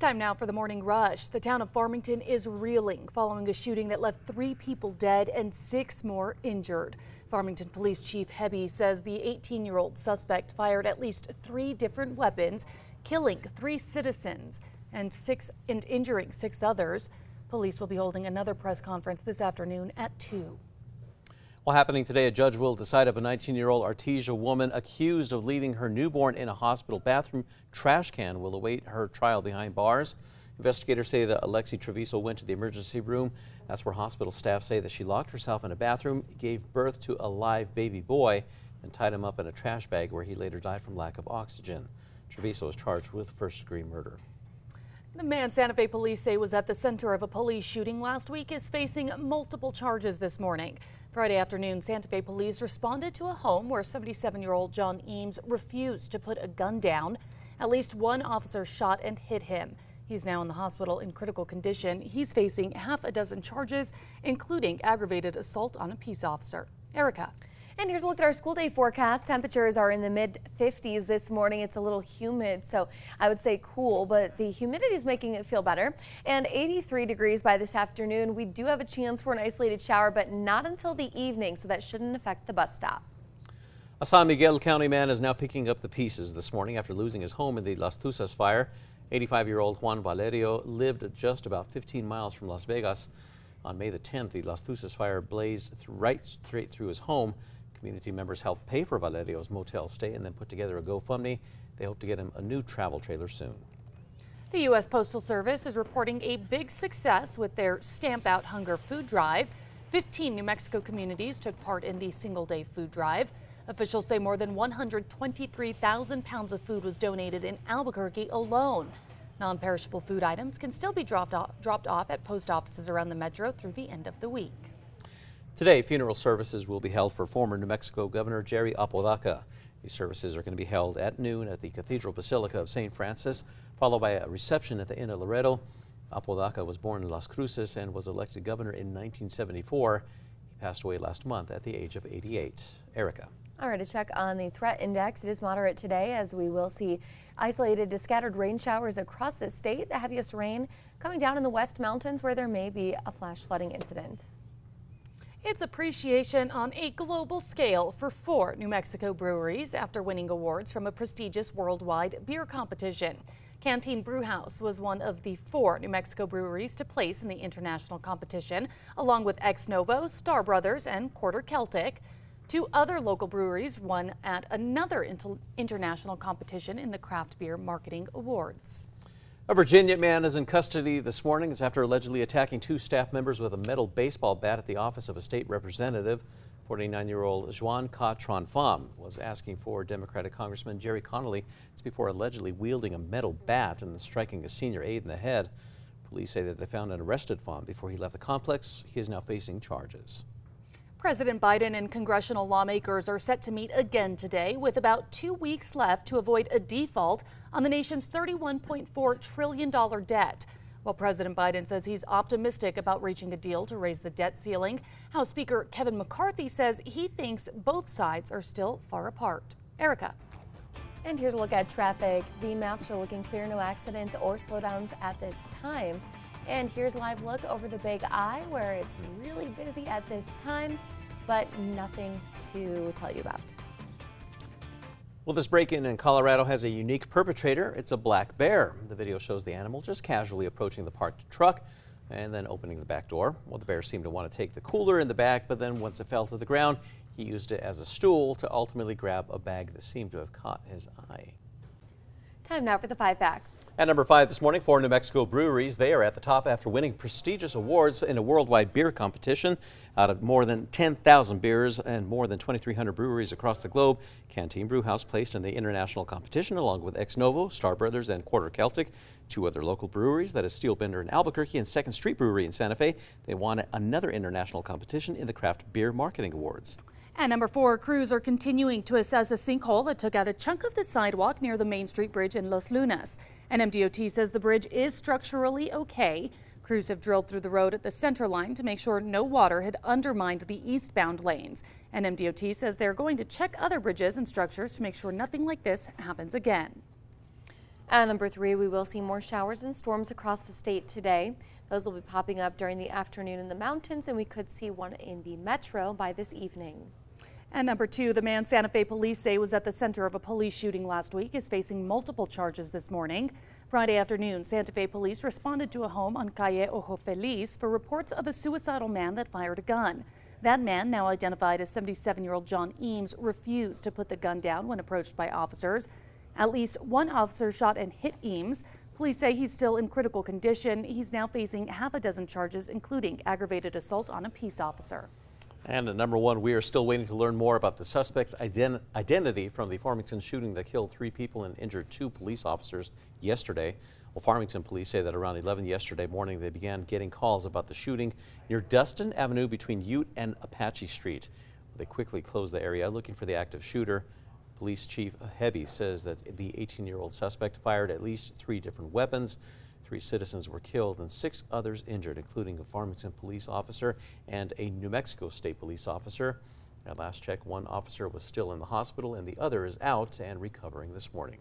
Time now for the morning rush. The town of Farmington is reeling following a shooting that left 3 people dead and 6 more injured. Farmington Police Chief Hebby says the 18-year-old suspect fired at least 3 different weapons, killing 3 citizens and injuring 6 others. Police will be holding another press conference this afternoon at 2. Well, happening today, a judge will decide if a 19-year-old Artesia woman accused of leaving her newborn in a hospital bathroom trash can will await her trial behind bars. Investigators say that Alexi Treviso went to the emergency room. That's where hospital staff say that she locked herself in a bathroom, gave birth to a live baby boy, and tied him up in a trash bag where he later died from lack of oxygen. Treviso is charged with first-degree murder. The man Santa Fe police say was at the center of a police shooting last week is facing multiple charges this morning. Friday afternoon, Santa Fe police responded to a home where 77-year-old John Eames refused to put a gun down. At least 1 officer shot and hit him. He's now in the hospital in critical condition. He's facing half a dozen charges, including aggravated assault on a peace officer. Erica. And here's a look at our school day forecast. Temperatures are in the mid-50s this morning. It's a little humid, so I would say cool, but the humidity is making it feel better. And 83 degrees by this afternoon. We do have a chance for an isolated shower, but not until the evening, so that shouldn't affect the bus stop. A San Miguel County man is now picking up the pieces this morning after losing his home in the Las Tuces fire. 85-year-old Juan Valerio lived just about 15 miles from Las Vegas. On May the 10th, the Las Tuces fire blazed right straight through his home. Community members helped pay for Valerio's motel stay and then put together a GoFundMe. They hope to get him a new travel trailer soon. The U.S. Postal Service is reporting a big success with their Stamp Out Hunger food drive. 15 New Mexico communities took part in the single-day food drive. Officials say more than 123,000 pounds of food was donated in Albuquerque alone. Non-perishable food items can still be dropped off at post offices around the metro through the end of the week. Today, funeral services will be held for former New Mexico Governor Jerry Apodaca. These services are going to be held at noon at the Cathedral Basilica of St. Francis, followed by a reception at the Inn of Laredo. Apodaca was born in Las Cruces and was elected governor in 1974. He passed away last month at the age of 88. Erica. All right, a check on the threat index. It is moderate today, as we will see isolated to scattered rain showers across the state. The heaviest rain coming down in the West Mountains, where there may be a flash flooding incident. It's appreciation on a global scale for 4 New Mexico breweries after winning awards from a prestigious worldwide beer competition. Canteen Brewhouse was one of the 4 New Mexico breweries to place in the international competition, along with Ex Novo, Star Brothers, and Quarter Celtic. 2 other local breweries won at another international competition in the Craft Beer Marketing Awards. A Virginia man is in custody this morning. It's after allegedly attacking 2 staff members with a metal baseball bat at the office of a state representative. 49-year-old Juan Ca-Tron-Pham was asking for Democratic Congressman Jerry Connolly. It's before allegedly wielding a metal bat and striking a senior aide in the head. Police say that they found and arrested Pham before he left the complex. He is now facing charges. President Biden and congressional lawmakers are set to meet again today with about 2 weeks left to avoid a default on the nation's $31.4 trillion debt. While President Biden says he's optimistic about reaching a deal to raise the debt ceiling, House Speaker Kevin McCarthy says he thinks both sides are still far apart. Erica. And here's a look at traffic. The maps are looking clear, no accidents or slowdowns at this time. And here's a live look over the Big I, where it's really busy at this time, but nothing to tell you about. Well, this break-in in Colorado has a unique perpetrator. It's a black bear. The video shows the animal just casually approaching the parked truck and then opening the back door. Well, the bear seemed to want to take the cooler in the back, but then once it fell to the ground, he used it as a stool to ultimately grab a bag that seemed to have caught his eye. Time now for the 5 facts. At number 5 this morning, 4 New Mexico breweries. They are at the top after winning prestigious awards in a worldwide beer competition. Out of more than 10,000 beers and more than 2,300 breweries across the globe, Canteen Brewhouse placed in the international competition along with Ex Novo, Star Brothers, and Quarter Celtic. 2 other local breweries, that is Steel Bender in Albuquerque and 2nd Street Brewery in Santa Fe. They won another international competition in the Craft Beer Marketing Awards. At number 4, crews are continuing to assess a sinkhole that took out a chunk of the sidewalk near the Main Street Bridge in Los Lunas. NMDOT says the bridge is structurally okay. Crews have drilled through the road at the center line to make sure no water had undermined the eastbound lanes. NMDOT says they're going to check other bridges and structures to make sure nothing like this happens again. At number 3, we will see more showers and storms across the state today. Those will be popping up during the afternoon in the mountains, and we could see one in the metro by this evening. And number 2, the man Santa Fe police say was at the center of a police shooting last week is facing multiple charges this morning. Friday afternoon, Santa Fe police responded to a home on Calle Ojo Feliz for reports of a suicidal man that fired a gun. That man, now identified as 77-year-old John Eames, refused to put the gun down when approached by officers. At least one officer shot and hit Eames. Police say he's still in critical condition. He's now facing half a dozen charges, including aggravated assault on a peace officer. And at number 1, we are still waiting to learn more about the suspect's identity from the Farmington shooting that killed 3 people and injured 2 police officers yesterday. Well, Farmington police say that around 11 yesterday morning they began getting calls about the shooting near Dustin Avenue between Ute and Apache Street. They quickly closed the area looking for the active shooter. Police Chief Hebby says that the 18-year-old suspect fired at least 3 different weapons. 3 citizens were killed and 6 others injured, including a Farmington police officer and a New Mexico State police officer. At last check, 1 officer was still in the hospital and the other is out and recovering this morning.